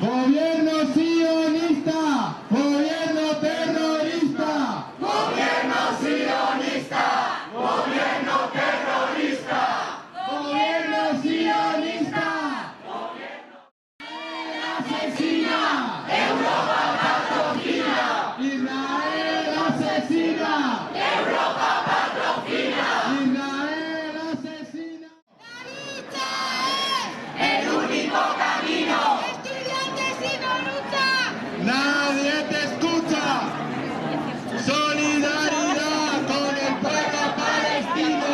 Gobierno sionista, gobierno terrorista. Gobierno sionista, gobierno terrorista. Gobierno sionista. Israel asesina. Europa patrocina. Israel asesina. Europa patrocina. Israel asesina. El único camino. ¡Estudiantes y no lucha! Nadie te escucha. Solidaridad con el pueblo palestino.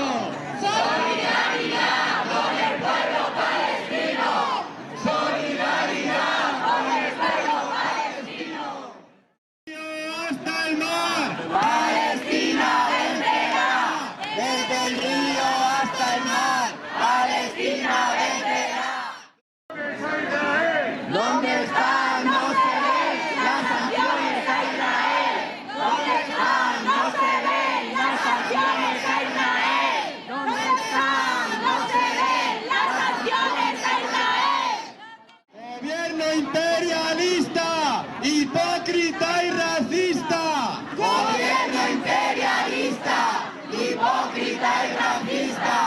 Solidaridad con el pueblo palestino. Solidaridad con el pueblo palestino. Hasta el mar. Palestina vencerá. Desde el río hasta el mar. Palestina vencerá. ¿Dónde están? No se ven las sanciones a Israel. ¿Dónde están? No se ven las sanciones a Israel. ¿Dónde están? No se ven las sanciones a Israel. Gobierno imperialista, hipócrita y racista. Gobierno imperialista, hipócrita y racista.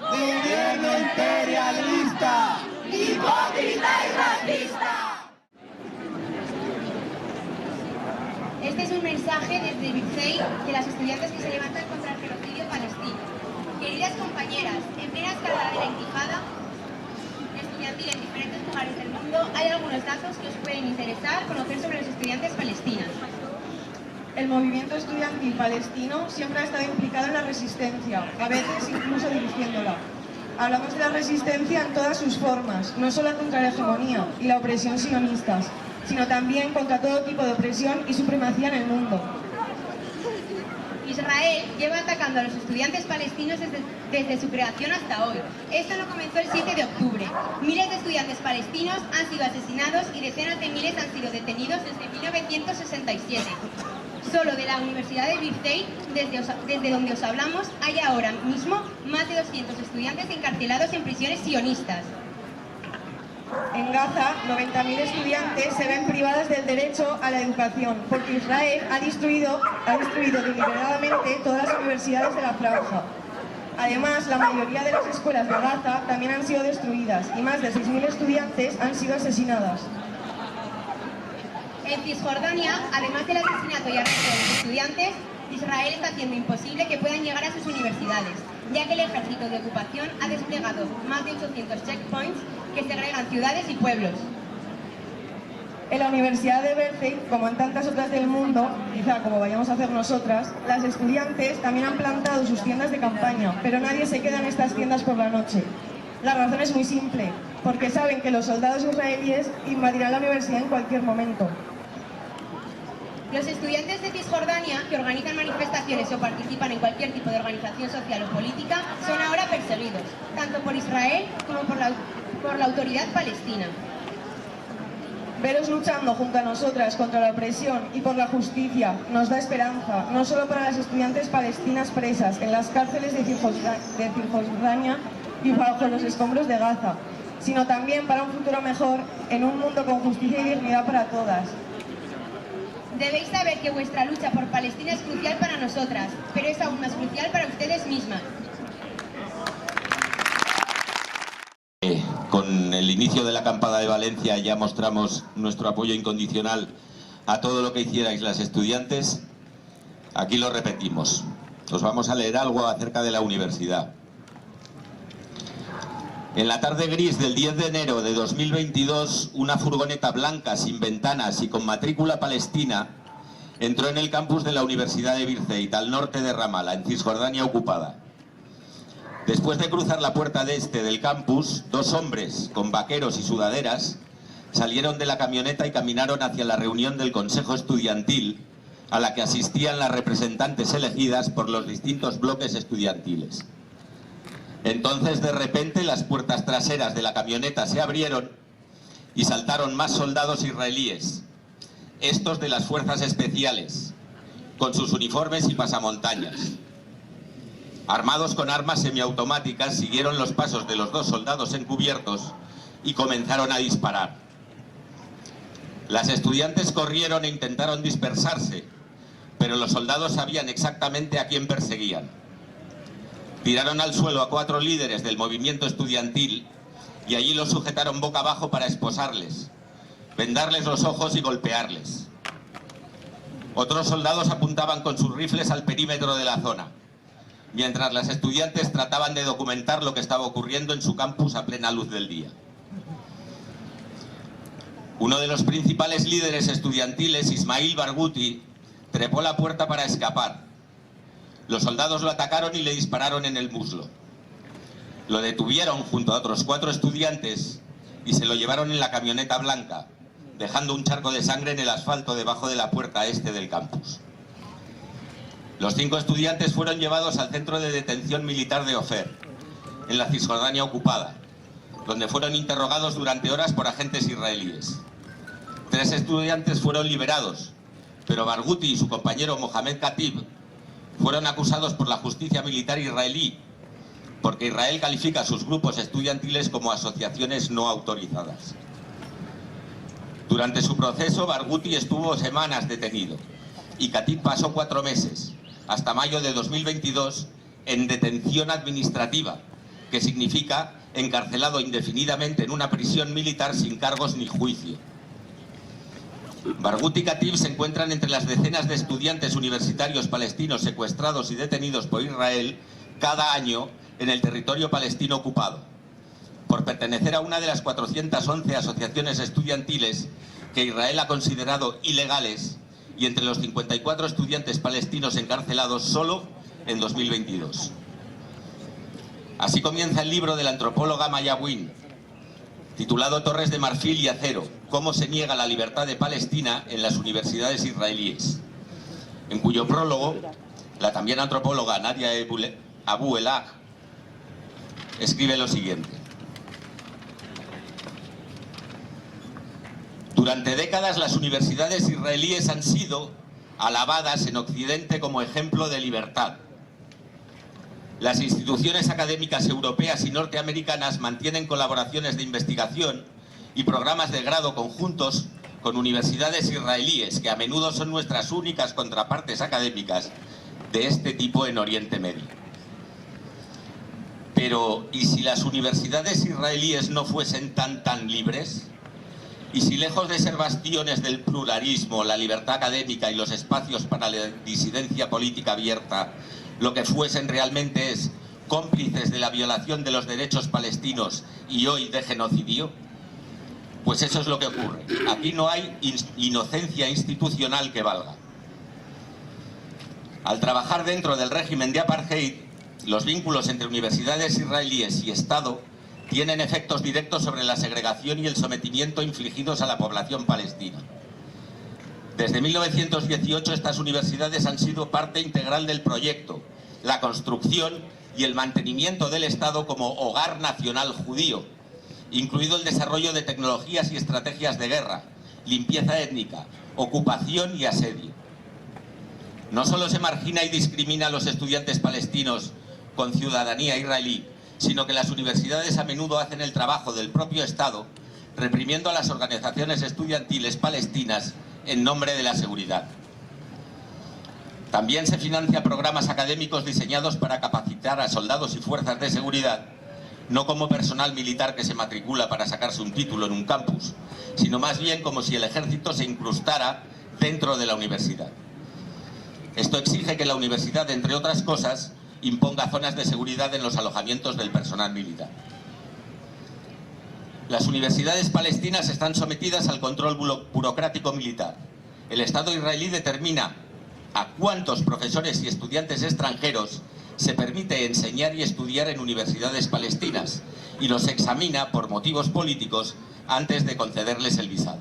Gobierno imperialista. Hipócrita y racista. Este es un mensaje desde Birzeit de las estudiantes que se levantan contra el genocidio palestino. Queridas compañeras, en plena escalada de la intifada estudiantil en diferentes lugares del mundo, hay algunos datos que os pueden interesar conocer sobre los estudiantes palestinos. El movimiento estudiantil palestino siempre ha estado implicado en la resistencia, a veces incluso dirigiéndola. Hablamos de la resistencia en todas sus formas, no solo contra la hegemonía y la opresión sionistas, sino también contra todo tipo de opresión y supremacía en el mundo. Israel lleva atacando a los estudiantes palestinos desde su creación hasta hoy. Esto no comenzó el 7 de octubre. Miles de estudiantes palestinos han sido asesinados y decenas de miles han sido detenidos desde 1967. Solo de la Universidad de Birzeit, desde donde os hablamos, hay ahora mismo más de 200 estudiantes encarcelados en prisiones sionistas. En Gaza, 90.000 estudiantes se ven privadas del derecho a la educación, porque Israel ha destruido deliberadamente todas las universidades de la franja. Además, la mayoría de las escuelas de Gaza también han sido destruidas y más de 6.000 estudiantes han sido asesinadas. En Cisjordania, además del asesinato y arresto de los estudiantes, Israel está haciendo imposible que puedan llegar a sus universidades, ya que el ejército de ocupación ha desplegado más de 800 checkpoints que segregan ciudades y pueblos. En la Universidad de Birzeit, como en tantas otras del mundo, quizá como vayamos a hacer nosotras, las estudiantes también han plantado sus tiendas de campaña, pero nadie se queda en estas tiendas por la noche. La razón es muy simple, porque saben que los soldados israelíes invadirán la universidad en cualquier momento. Los estudiantes de Cisjordania, que organizan manifestaciones o participan en cualquier tipo de organización social o política, son ahora perseguidos, tanto por Israel como por la autoridad palestina. Veros luchando junto a nosotras contra la opresión y por la justicia nos da esperanza, no solo para las estudiantes palestinas presas en las cárceles de Cisjordania y bajo los escombros de Gaza, sino también para un futuro mejor en un mundo con justicia y dignidad para todas. Debéis saber que vuestra lucha por Palestina es crucial para nosotras, pero es aún más crucial para ustedes mismas. Con el inicio de la acampada de Valencia ya mostramos nuestro apoyo incondicional a todo lo que hicierais las estudiantes. Aquí lo repetimos. Os vamos a leer algo acerca de la universidad. En la tarde gris del 10 de enero de 2022, una furgoneta blanca sin ventanas y con matrícula palestina entró en el campus de la Universidad de Birzeit, al norte de Ramallah, en Cisjordania ocupada. Después de cruzar la puerta de este del campus, dos hombres con vaqueros y sudaderas salieron de la camioneta y caminaron hacia la reunión del Consejo Estudiantil, a la que asistían las representantes elegidas por los distintos bloques estudiantiles. Entonces, de repente, las puertas traseras de la camioneta se abrieron y saltaron más soldados israelíes, estos de las fuerzas especiales, con sus uniformes y pasamontañas. Armados con armas semiautomáticas, siguieron los pasos de los dos soldados encubiertos y comenzaron a disparar. Las estudiantes corrieron e intentaron dispersarse, pero los soldados sabían exactamente a quién perseguían. Tiraron al suelo a 4 líderes del movimiento estudiantil y allí los sujetaron boca abajo para esposarles, vendarles los ojos y golpearles. Otros soldados apuntaban con sus rifles al perímetro de la zona, mientras las estudiantes trataban de documentar lo que estaba ocurriendo en su campus a plena luz del día. Uno de los principales líderes estudiantiles, Ismail Barghouti, trepó la puerta para escapar. Los soldados lo atacaron y le dispararon en el muslo. Lo detuvieron junto a otros 4 estudiantes y se lo llevaron en la camioneta blanca, dejando un charco de sangre en el asfalto debajo de la puerta este del campus. Los 5 estudiantes fueron llevados al centro de detención militar de Ofer, en la Cisjordania ocupada, donde fueron interrogados durante horas por agentes israelíes. 3 estudiantes fueron liberados, pero Barghouti y su compañero Mohamed Khatib fueron acusados por la justicia militar israelí, porque Israel califica a sus grupos estudiantiles como asociaciones no autorizadas. Durante su proceso, Barghouti estuvo semanas detenido y Khatib pasó 4 meses, hasta mayo de 2022, en detención administrativa, que significa encarcelado indefinidamente en una prisión militar sin cargos ni juicio. Barghouti y Khatib se encuentran entre las decenas de estudiantes universitarios palestinos secuestrados y detenidos por Israel cada año en el territorio palestino ocupado, por pertenecer a una de las 411 asociaciones estudiantiles que Israel ha considerado ilegales, y entre los 54 estudiantes palestinos encarcelados solo en 2022. Así comienza el libro de la antropóloga Maya Win, titulado Torres de Marfil y Acero: cómo se niega la libertad de Palestina en las universidades israelíes, en cuyo prólogo la también antropóloga Nadia Abu Elah escribe lo siguiente: durante décadas las universidades israelíes han sido alabadas en Occidente como ejemplo de libertad. Las instituciones académicas europeas y norteamericanas mantienen colaboraciones de investigación y programas de grado conjuntos con universidades israelíes, que a menudo son nuestras únicas contrapartes académicas de este tipo en Oriente Medio. Pero, ¿y si las universidades israelíes no fuesen tan libres? ¿Y si lejos de ser bastiones del pluralismo, la libertad académica y los espacios para la disidencia política abierta, lo que fuesen realmente es cómplices de la violación de los derechos palestinos y hoy de genocidio? Pues eso es lo que ocurre. Aquí no hay inocencia institucional que valga. Al trabajar dentro del régimen de apartheid, los vínculos entre universidades israelíes y Estado tienen efectos directos sobre la segregación y el sometimiento infligidos a la población palestina. Desde 1918 estas universidades han sido parte integral del proyecto, la construcción y el mantenimiento del Estado como hogar nacional judío, incluido el desarrollo de tecnologías y estrategias de guerra, limpieza étnica, ocupación y asedio. No solo se margina y discrimina a los estudiantes palestinos con ciudadanía israelí, sino que las universidades a menudo hacen el trabajo del propio Estado, reprimiendo a las organizaciones estudiantiles palestinas en nombre de la seguridad. También se financian programas académicos diseñados para capacitar a soldados y fuerzas de seguridad, no como personal militar que se matricula para sacarse un título en un campus, sino más bien como si el ejército se incrustara dentro de la universidad. Esto exige que la universidad, entre otras cosas, imponga zonas de seguridad en los alojamientos del personal militar. Las universidades palestinas están sometidas al control burocrático militar. El Estado israelí determina a cuántos profesores y estudiantes extranjeros se permite enseñar y estudiar en universidades palestinas y los examina por motivos políticos antes de concederles el visado.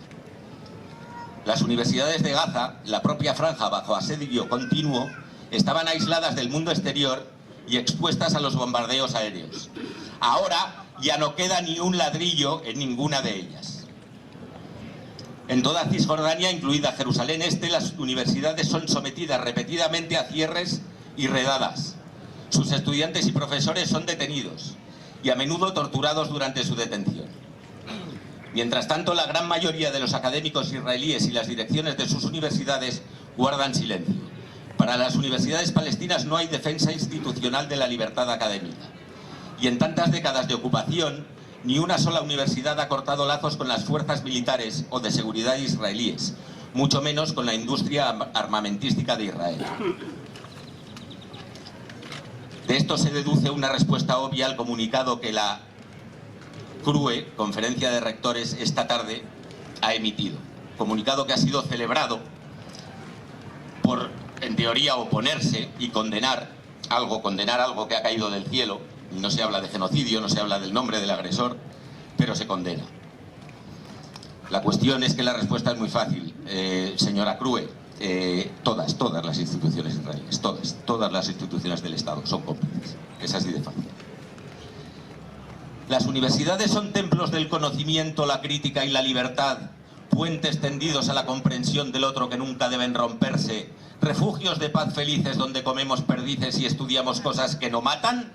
Las universidades de Gaza, la propia franja bajo asedio continuo, estaban aisladas del mundo exterior y expuestas a los bombardeos aéreos. Ahora ya no queda ni un ladrillo en ninguna de ellas. En toda Cisjordania, incluida Jerusalén Este, las universidades son sometidas repetidamente a cierres y redadas. Sus estudiantes y profesores son detenidos y a menudo torturados durante su detención. Mientras tanto, la gran mayoría de los académicos israelíes y las direcciones de sus universidades guardan silencio. Para las universidades palestinas no hay defensa institucional de la libertad académica. Y en tantas décadas de ocupación, ni una sola universidad ha cortado lazos con las fuerzas militares o de seguridad israelíes, mucho menos con la industria armamentística de Israel. De esto se deduce una respuesta obvia al comunicado que la CRUE, Conferencia de Rectores, esta tarde ha emitido. Comunicado que ha sido celebrado por, en teoría, oponerse y condenar algo que ha caído del cielo. No se habla de genocidio, no se habla del nombre del agresor, pero se condena. La cuestión es que la respuesta es muy fácil, señora CRUE. Todas las instituciones israelíes, todas las instituciones del Estado son cómplices. Es así de fácil. Las universidades son templos del conocimiento, la crítica y la libertad, puentes tendidos a la comprensión del otro que nunca deben romperse, refugios de paz felices donde comemos perdices y estudiamos cosas que no matan.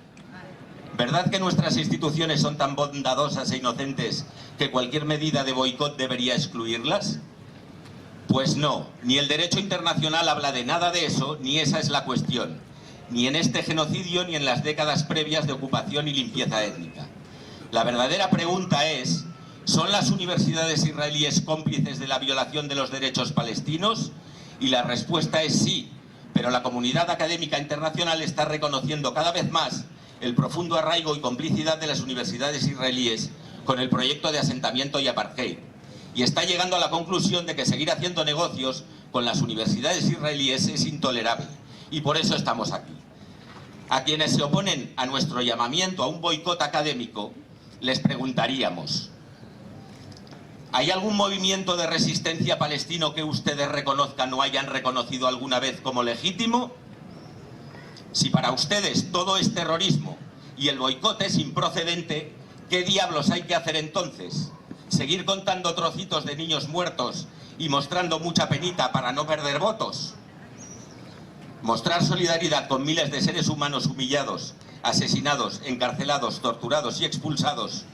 ¿Verdad que nuestras instituciones son tan bondadosas e inocentes que cualquier medida de boicot debería excluirlas? Pues no, ni el derecho internacional habla de nada de eso, ni esa es la cuestión, ni en este genocidio ni en las décadas previas de ocupación y limpieza étnica. La verdadera pregunta es, ¿son las universidades israelíes cómplices de la violación de los derechos palestinos? Y la respuesta es sí, pero la comunidad académica internacional está reconociendo cada vez más el profundo arraigo y complicidad de las universidades israelíes con el proyecto de asentamiento y apartheid, y está llegando a la conclusión de que seguir haciendo negocios con las universidades israelíes es intolerable, y por eso estamos aquí. A quienes se oponen a nuestro llamamiento a un boicot académico, les preguntaríamos: ¿hay algún movimiento de resistencia palestino que ustedes reconozcan o hayan reconocido alguna vez como legítimo? Si para ustedes todo es terrorismo y el boicot es improcedente, ¿qué diablos hay que hacer entonces? ¿Seguir contando trocitos de niños muertos y mostrando mucha penita para no perder votos? Mostrar solidaridad con miles de seres humanos humillados, asesinados, encarcelados, torturados y expulsados,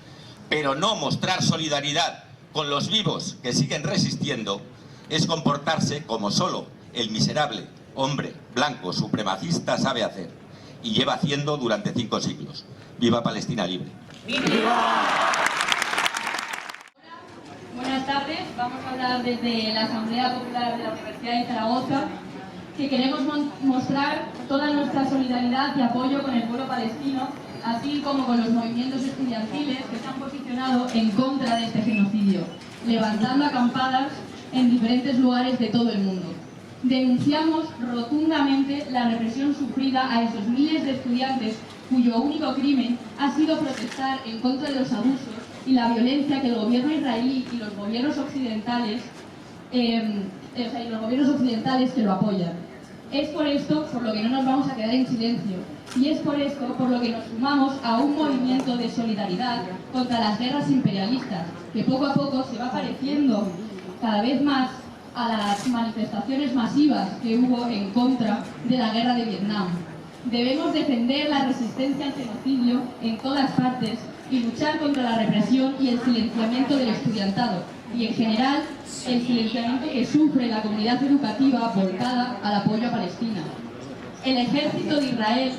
pero no mostrar solidaridad con los vivos que siguen resistiendo, es comportarse como solo el miserable hombre blanco supremacista sabe hacer, y lleva haciendo durante 5 siglos. ¡Viva Palestina libre! Buenas tardes, vamos a hablar desde la Asamblea Popular de la Universidad de Zaragoza, que queremos mostrar toda nuestra solidaridad y apoyo con el pueblo palestino, así como con los movimientos estudiantiles que se han posicionado en contra de este genocidio, levantando acampadas en diferentes lugares de todo el mundo. Denunciamos rotundamente la represión sufrida a esos miles de estudiantes cuyo único crimen ha sido protestar en contra de los abusos y la violencia que el gobierno israelí y los gobiernos occidentales que lo apoyan. Es por esto por lo que no nos vamos a quedar en silencio, y es por esto por lo que nos sumamos a un movimiento de solidaridad contra las guerras imperialistas, que poco a poco se va pareciendo cada vez más a las manifestaciones masivas que hubo en contra de la guerra de Vietnam. Debemos defender la resistencia al genocidio en todas partes y luchar contra la represión y el silenciamiento del estudiantado, y en general el silenciamiento que sufre la comunidad educativa volcada al apoyo a Palestina. El ejército de Israel,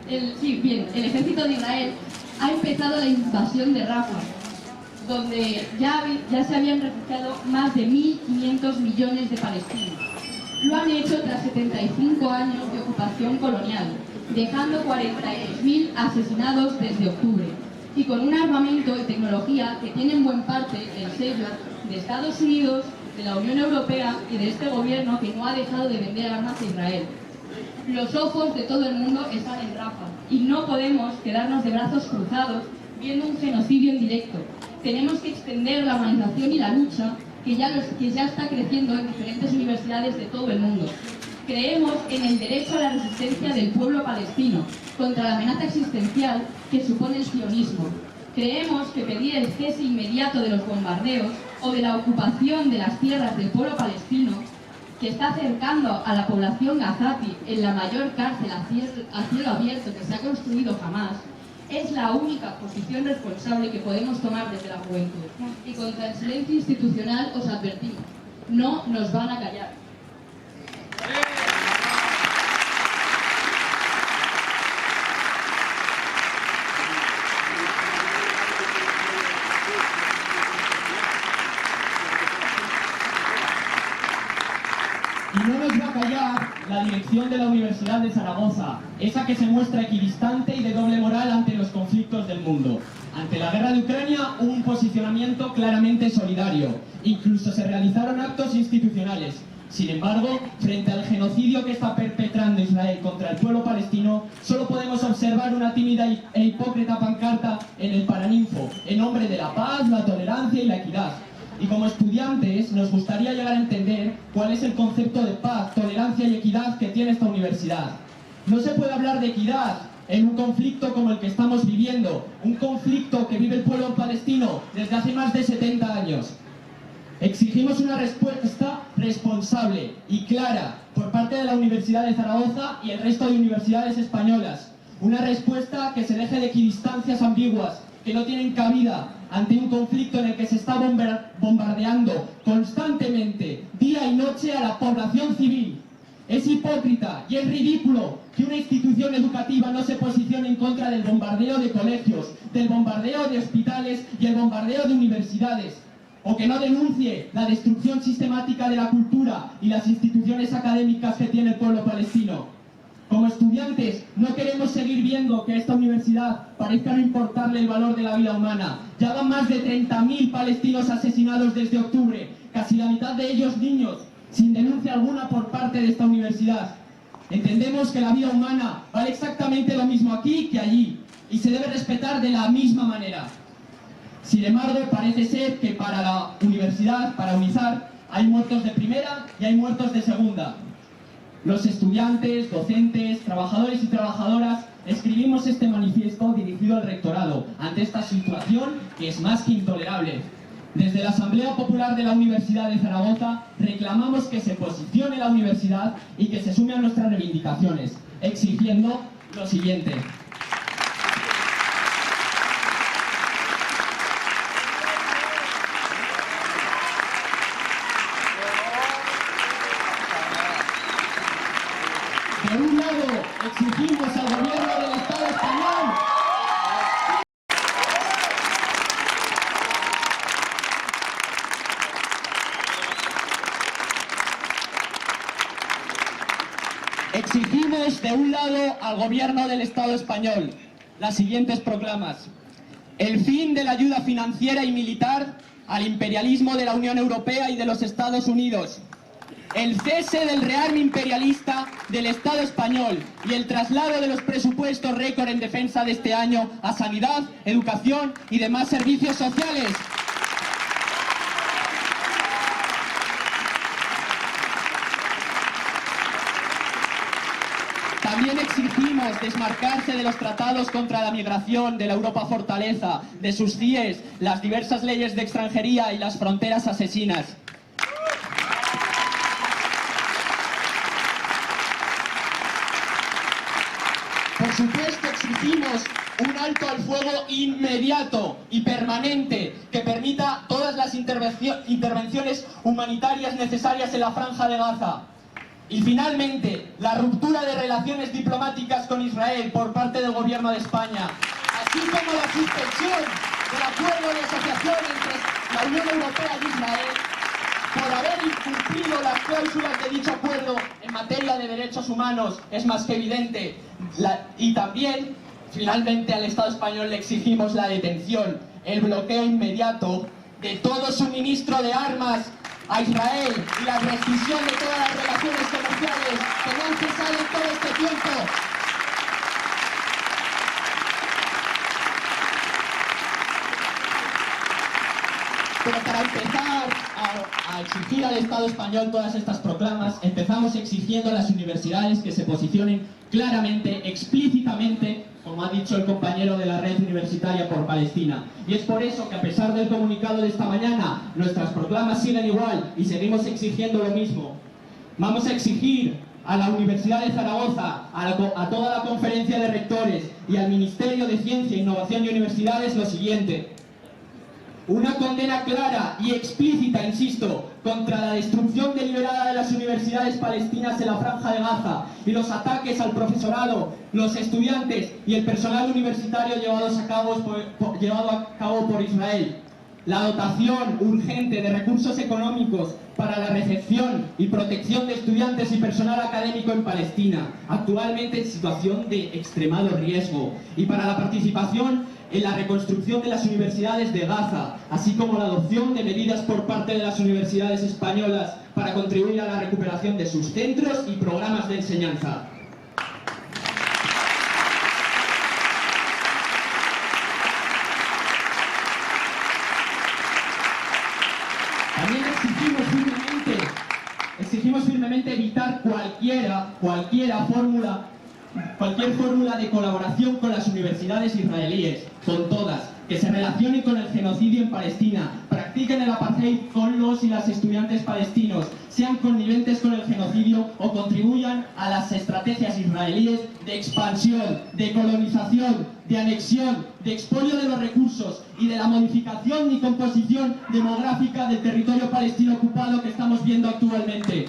el ejército de Israel ha empezado la invasión de Rafah, donde ya se habían refugiado más de 1.500 millones de palestinos. Lo han hecho tras 75 años de ocupación colonial, dejando 42.000 asesinados desde octubre, y con un armamento y tecnología que tienen buen parte el sello de Estados Unidos, de la Unión Europea y de este gobierno que no ha dejado de vender armas a Israel. Los ojos de todo el mundo están en Rafah, y no podemos quedarnos de brazos cruzados viendo un genocidio en directo. Tenemos que extender la organización y la lucha que ya está creciendo en diferentes universidades de todo el mundo. Creemos en el derecho a la resistencia del pueblo palestino contra la amenaza existencial que supone el sionismo. Creemos que pedir el cese inmediato de los bombardeos o de la ocupación de las tierras del pueblo palestino, que está acercando a la población gazati en la mayor cárcel a cielo abierto que se ha construido jamás, Es la única posición responsable que podemos tomar desde la juventud. Y contra el silencio institucional os advertimos, no nos van a callar. Y no nos va a callar la dirección de la Universidad de Zaragoza, esa que se muestra equidistante y de doble moral ante los conflictos del mundo. Ante la guerra de Ucrania hubo un posicionamiento claramente solidario, incluso se realizaron actos institucionales. Sin embargo, frente al genocidio que está perpetrando Israel contra el pueblo palestino, solo podemos observar una tímida e hipócrita pancarta en el Paraninfo, en nombre de la paz, la tolerancia y la equidad. Y como estudiantes nos gustaría llegar a entender cuál es el concepto de paz, tolerancia y equidad que tiene esta universidad. No se puede hablar de equidad en un conflicto como el que estamos viviendo, un conflicto que vive el pueblo palestino desde hace más de 70 años. Exigimos una respuesta responsable y clara por parte de la Universidad de Zaragoza y el resto de universidades españolas. Una respuesta que se deje de equidistancias ambiguas que no tienen cabida ante un conflicto en el que se está bombardeando constantemente, día y noche, a la población civil. Es hipócrita y es ridículo que una institución educativa no se posicione en contra del bombardeo de colegios, del bombardeo de hospitales y el bombardeo de universidades, o que no denuncie la destrucción sistemática de la cultura y las instituciones académicas que tiene el pueblo palestino. Como estudiantes, no queremos seguir viendo que esta universidad parezca no importarle el valor de la vida humana. Ya van más de 30.000 palestinos asesinados desde octubre, casi la mitad de ellos niños, sin denuncia alguna por parte de esta universidad. Entendemos que la vida humana vale exactamente lo mismo aquí que allí, y se debe respetar de la misma manera. Sin embargo, parece ser que para la universidad, para UNIZAR, hay muertos de primera y hay muertos de segunda. Los estudiantes, docentes, trabajadores y trabajadoras escribimos este manifiesto dirigido al rectorado ante esta situación que es más que intolerable. Desde la Asamblea Popular de la Universidad de Zaragoza reclamamos que se posicione la universidad y que se sume a nuestras reivindicaciones, exigiendo lo siguiente. De un lado, exigimos al gobierno del Estado español las siguientes proclamas: el fin de la ayuda financiera y militar al imperialismo de la Unión Europea y de los Estados Unidos, el cese del rearme imperialista del Estado español y el traslado de los presupuestos récord en defensa de este año a sanidad, educación y demás servicios sociales. También exigimos desmarcarse de los tratados contra la migración de la Europa fortaleza, de sus CIEs, las diversas leyes de extranjería y las fronteras asesinas. Por supuesto, exigimos un alto al fuego inmediato y permanente que permita todas las intervenciones humanitarias necesarias en la Franja de Gaza. Y finalmente, la ruptura de relaciones diplomáticas con Israel por parte del Gobierno de España, así como la suspensión del acuerdo de asociación entre la Unión Europea y Israel por haber incumplido las cláusulas de dicho acuerdo en materia de derechos humanos es más que evidente. Y también, finalmente, al Estado español le exigimos la detención, el bloqueo inmediato de todo suministro de armas a Israel y la rescisión de todas las relaciones comerciales que no han cesado en todo este tiempo. Pero para empezar a exigir al Estado español todas estas proclamas, empezamos exigiendo a las universidades que se posicionen claramente, explícitamente, como ha dicho el compañero de la Red Universitaria por Palestina. Y es por eso que, a pesar del comunicado de esta mañana, nuestras proclamas siguen igual y seguimos exigiendo lo mismo. Vamos a exigir a la Universidad de Zaragoza, a toda la conferencia de rectores y al Ministerio de Ciencia, Innovación y Universidades lo siguiente: una condena clara y explícita, insisto, contra la destrucción deliberada de las universidades palestinas en la Franja de Gaza y los ataques al profesorado, los estudiantes y el personal universitario llevados a cabo por Israel. La dotación urgente de recursos económicos para la recepción y protección de estudiantes y personal académico en Palestina, actualmente en situación de extremado riesgo, y para la participación en la reconstrucción de las universidades de Gaza, así como la adopción de medidas por parte de las universidades españolas para contribuir a la recuperación de sus centros y programas de enseñanza. También exigimos firmemente evitar cualquier fórmula de colaboración con las universidades israelíes, con todas, que se relacionen con el genocidio en Palestina, practiquen el apartheid con los y las estudiantes palestinos, sean conniventes con el genocidio o contribuyan a las estrategias israelíes de expansión, de colonización, de anexión, de expolio de los recursos y de la modificación y composición demográfica del territorio palestino ocupado que estamos viendo actualmente.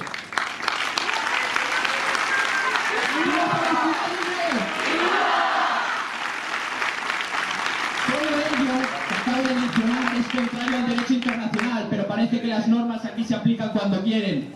Es contrario al derecho internacional, pero parece que las normas aquí se aplican cuando quieren.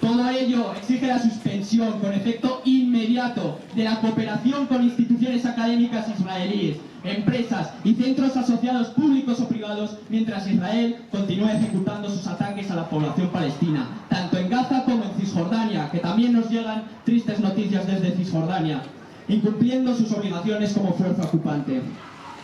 Todo ello exige la suspensión con efecto inmediato de la cooperación con instituciones académicas israelíes, empresas y centros asociados públicos o privados, mientras Israel continúa ejecutando sus ataques a la población palestina, tanto en Gaza como en Cisjordania, que también nos llegan tristes noticias desde Cisjordania, incumpliendo sus obligaciones como fuerza ocupante.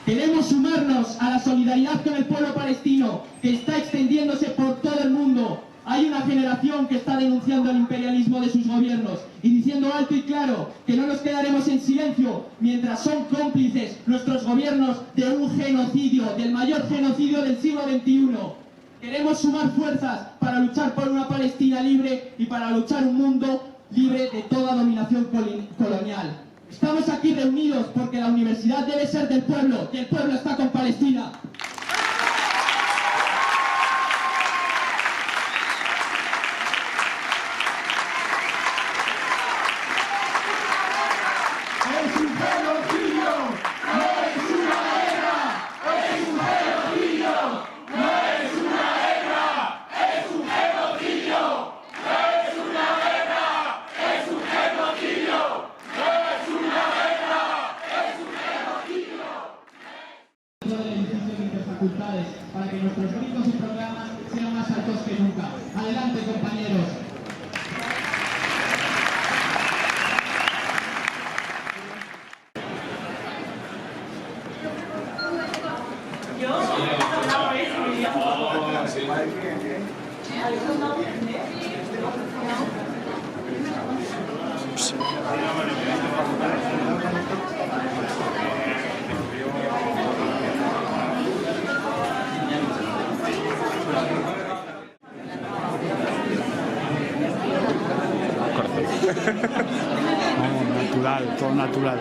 Queremos sumarnos a la solidaridad con el pueblo palestino, que está extendiéndose por todo el mundo. Hay una generación que está denunciando el imperialismo de sus gobiernos y diciendo alto y claro que no nos quedaremos en silencio mientras son cómplices nuestros gobiernos de un genocidio, del mayor genocidio del siglo XXI. Queremos sumar fuerzas para luchar por una Palestina libre y para luchar un mundo libre de toda dominación colonial. Estamos aquí reunidos porque la universidad debe ser del pueblo y el pueblo está con Palestina. Es un genocidio, no es una guerra. Es un genocidio, no es una guerra. Es un genocidio, no es una guerra. Es un genocidio, no es una guerra. Es un genocidio. Del edificio de interfacultades para que nuestros gritos y programas sean más altos que nunca. Adelante, compañeros. No, natural, todo natural.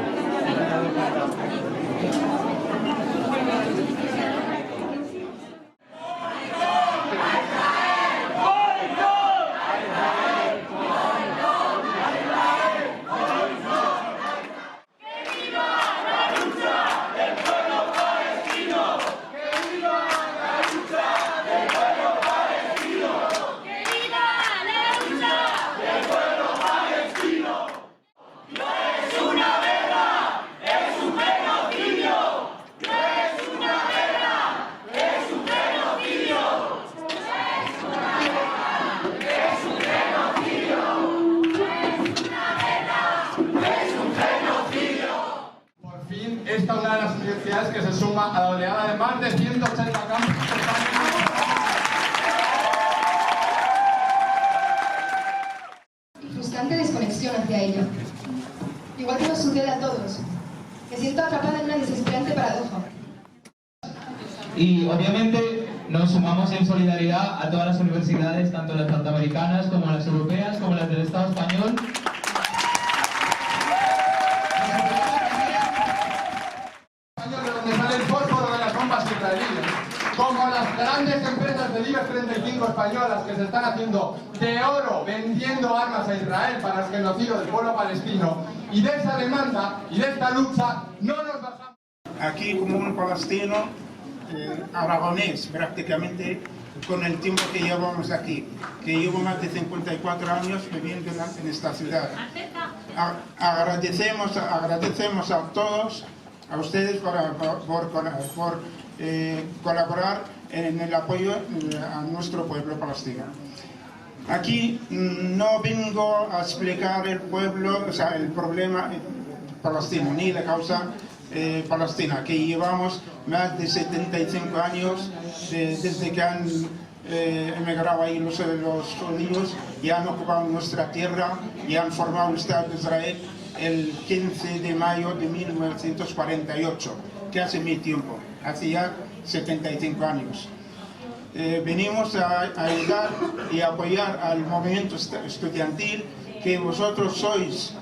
Esta es una de las universidades que se suma a la oleada de más de 180 campus. Y frustrante desconexión hacia ello. Igual que nos sucede a todos. Me siento atrapada en una desesperante paradoja. Y obviamente nos sumamos en solidaridad a todas las universidades, tanto las norteamericanas como las europeas, como las del Estado español. grandes empresas del IBEX 35 españolas que se están haciendo de oro vendiendo armas a Israel para el genocidio del pueblo palestino, y de esa demanda y de esta lucha no nos bajamos. Aquí como un palestino aragonés prácticamente, con el tiempo que llevamos aquí, que llevo más de 54 años viviendo en esta ciudad. Agradecemos a todos, a ustedes por colaborar en el apoyo a nuestro pueblo palestino. Aquí no vengo a explicar el pueblo, o sea, el problema palestino, ni la causa palestina, que llevamos más de 75 años desde que han emigrado ahí los judíos y han ocupado nuestra tierra y han formado el Estado de Israel el 15 de mayo de 1948, que hace mi tiempo, hace ya 75 años. Venimos a ayudar y apoyar al movimiento estudiantil, que vosotros sois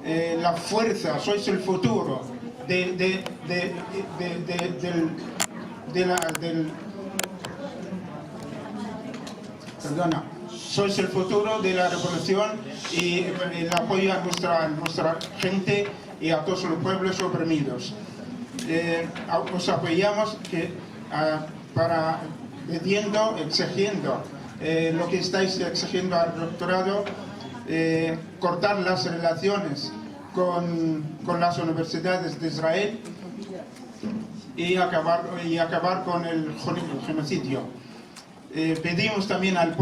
la fuerza, sois el futuro sois el futuro de la revolución y el apoyo a nuestra gente y a todos los pueblos oprimidos. Os apoyamos exigiendo lo que estáis exigiendo al doctorado, cortar las relaciones con las universidades de Israel y acabar con el genocidio. Pedimos también al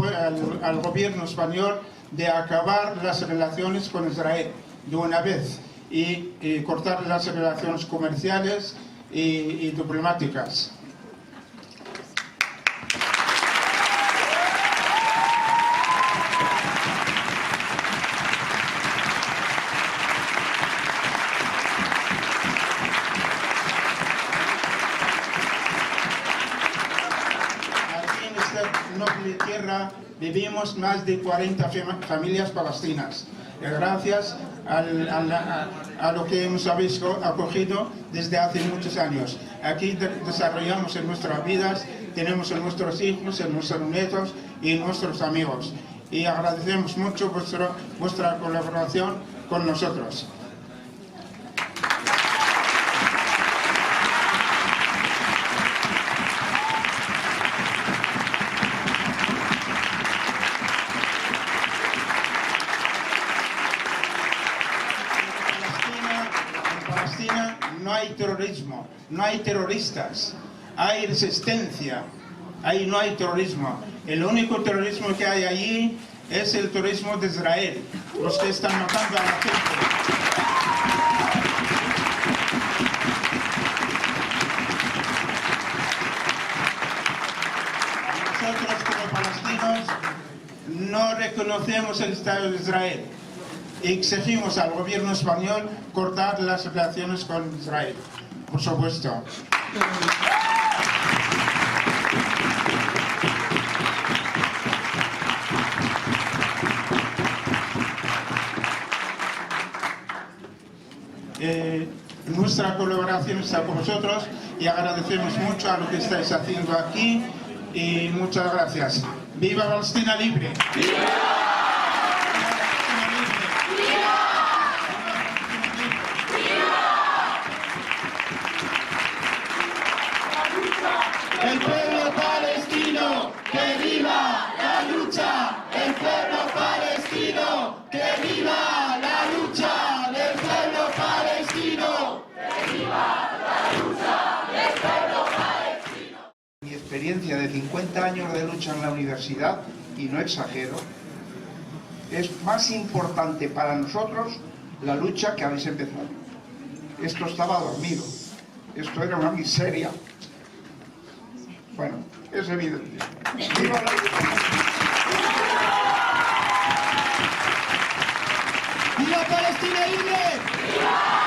gobierno español de acabar las relaciones con Israel de una vez y cortar las relaciones comerciales y diplomáticas. Noble tierra vivimos más de 40 familias palestinas, gracias a lo que nos habéis acogido desde hace muchos años. Aquí desarrollamos en nuestras vidas, tenemos en nuestros hijos, en nuestros nietos y en nuestros amigos. Y agradecemos mucho vuestra colaboración con nosotros. No hay terrorismo, no hay terroristas, hay resistencia, ahí no hay terrorismo. El único terrorismo que hay allí es el terrorismo de Israel, los que están matando a la gente. Nosotros como palestinos no reconocemos el Estado de Israel. Exigimos al gobierno español cortar las relaciones con Israel, por supuesto. Nuestra colaboración está con vosotros y agradecemos mucho a lo que estáis haciendo aquí y muchas gracias. ¡Viva Palestina libre! ¡Viva! El pueblo palestino, que viva la lucha. El pueblo palestino, que viva la lucha del pueblo palestino. Que viva la lucha del pueblo palestino. Mi experiencia de 50 años de lucha en la universidad, y no exagero, es más importante para nosotros la lucha que habéis empezado. Esto estaba dormido, esto era una miseria. Bueno, es evidente. ¡Viva la lucha! ¡Viva Palestina libre! ¡Viva!